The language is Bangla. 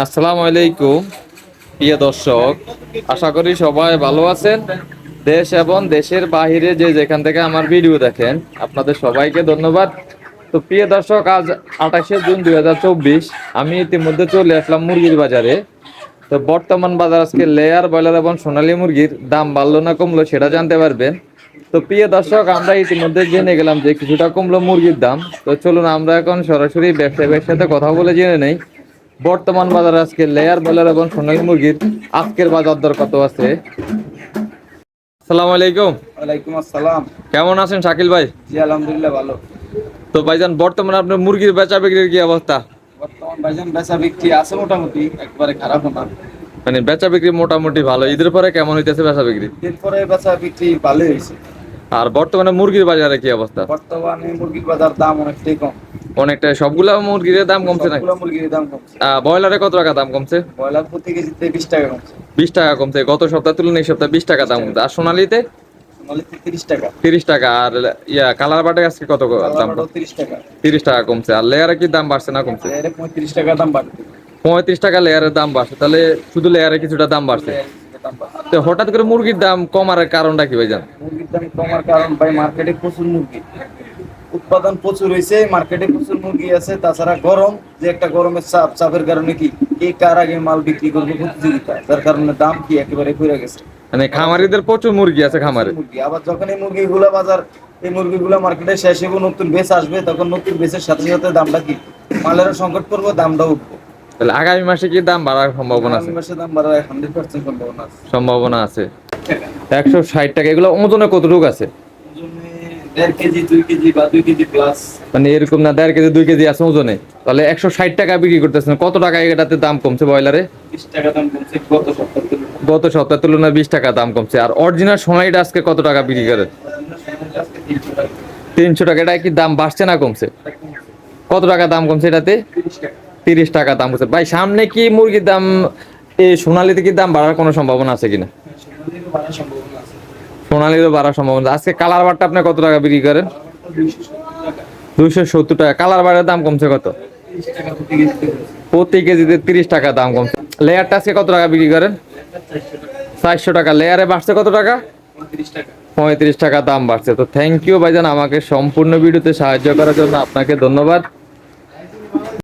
আসসালামু আলাইকুম প্রিয় দর্শক, আশা করি সবাই ভালো আছেন। দেশ এবং দেশের বাহিরে যে যেখান থেকে আমার ভিডিও দেখেন, আপনাদের সবাইকে ধন্যবাদ। তো প্রিয় দর্শক, আজ 28শে জুন 2024, আমি ইতিমধ্যে চলে আসলাম মুরগির বাজারে। তো বর্তমান বাজার আজকে লেয়ার, ব্রয়লার এবং সোনালী মুরগির দাম বাড়লো না কমলো সেটা জানতে পারবেন। তো প্রিয় দর্শক, আমরা ইতিমধ্যে জেনে গেলাম যে কিছুটা কমলো মুরগির দাম। তো চলুন আমরা এখন সরাসরি ব্যবসায়ীর সাথে কথা বলে জেনে নেই বর্তমান বাজার আজকে লেয়ার, ব্রয়লার এবং সোনালী মুরগির আজকের বাজার দর কত আছে। আসসালামু আলাইকুম। ওয়ালাইকুম আসসালাম। কেমন আছেন শাকিল ভাই? জি আলহামদুলিল্লাহ ভালো। তো ভাইজান, বর্তমানে আপনার মুরগির বেচা বিক্রির কি অবস্থা? বর্তমান ভাইজান বেচা বিক্রি আছে মোটামুটি, একবারে খারাপ না। মানে বেচা বিক্রি মোটামুটি ভালো। ঈদের পরে কেমন হইতেছে বেচা বিক্রি? এরপরে বেচা বিক্রি ভালোই হয়েছে। আর বর্তমানে মুরগির বাজারে কি অবস্থা? বর্তমানে মুরগির বাজার দাম অনেকটাই কম। অনেকটা, সবগুলা মুরগির দাম কমছে নাকি? সবগুলো মুরগির দাম কমছে। ব্রয়লারে কত টাকা দাম কমছে? ব্রয়লার প্রতি কেজিতে 20 টাকা কমছে। 20 টাকা কমছে গত সপ্তাহ তুলনায়, এই সপ্তাহে 20 টাকা দাম কমছে। আর সোনালিতে সোনালীতে 30 টাকা। 30 টাকা। আর কালার বাটে আজকে কত দাম? কালারটাও 30 টাকা। 30 টাকা কমছে। আর লেয়ারে কি দাম বাড়ছে না কমছে? এর 35 টাকা দাম বাড়ছে। 35 টাকা লেয়ারের দাম বাড়ছে, তাহলে শুধু লেয়ারে কিছুটা দাম বাড়ছে। দাম বাড়ছে। তো হঠাৎ করে মুরগির দাম কমার কারণটা কি ভাইজান? মুরগির দাম কমার কারণ ভাই, মার্কেটে প্রচুর মুরগি উৎপাদন প্রচুর হয়েছে, মার্কেটে প্রচুর মুরগি আছে। তাছাড়া গরম, যে একটা গরমের চাপের কারণে কি কে কার আগে মাল বিক্রি করবে প্রতিযোগিতা, যার কারণে দাম কি একেবারে কমে গেছে। মানে খামারিদের প্রচুর মুরগি আছে খামারে। মুরগি আবার যখন এই মুরগিগুলা বাজার, এই মুরগিগুলা মার্কেটে শেষ হবে, নতুন বেচ আসবে, তখন নতুন বেচের সাথে সাথে দামটা কি মালেরও সংকট পড়বে, দামটা উঠবে। তাহলে আগামী মাসে কি দাম বাড়ার সম্ভাবনা আছে? আগামী মাসে দাম বাড়ার 100% সম্ভাবনা আছে। সম্ভাবনা আছে। 160 টাকা। এগুলো ওজনে কতটুকু আছে? ওজনে 1.5 কেজি 2 কেজি বা 2 কেজি প্লাস। মানে এরকম না, 1.5 কেজি 2 কেজি আছে ওজনে, তাহলে 160 টাকা বিক্রি করতেছেন। কত টাকা এটাতে দাম কমছে ব্রয়লারে? 20 টাকা দাম কমছে গত সপ্তাহে তুলনায়। গত সপ্তাহের তুলনায় 20 টাকা দাম কমছে। আর অরিজিনাল সোনালিটা আজকে কত টাকা বিক্রি করে? 300 টাকা। এটা কি দাম বাড়ছে না কমছে? কত টাকা দাম কমছে এটাতে? 30 টাকা। 30 টাকা দাম কমছে। ভাই, সামনে কি মুরগির দাম, এই সোনালিতে কি দাম বাড়ার কোনো সম্ভাবনা আছে কিনা? সোনালীরও বাড়ার সম্ভাবনা আছে। সোনালিরও বাড়ার সম্ভাবনা আছে। আজকে কালার বারটা আপনি কত টাকা বিক্রি করেন? 270 টাকা। 270 টাকা। কালার বারের দাম কমছে কত? 30 টাকা প্রতি কেজিতে কমছে। প্রতি কেজিতে 30 টাকা দাম কমছে। লেয়ারটা আজকে কত টাকা বিক্রি করেন? 400 টাকা। লেয়ারে বাড়ছে কত টাকা? 35 টাকা। 35 টাকা দাম বাড়ছে। তো থ্যাংক ইউ ভাইজান, আমাকে সম্পূর্ণ ভিডিওতে সাহায্য করার জন্য আপনাকে ধন্যবাদ।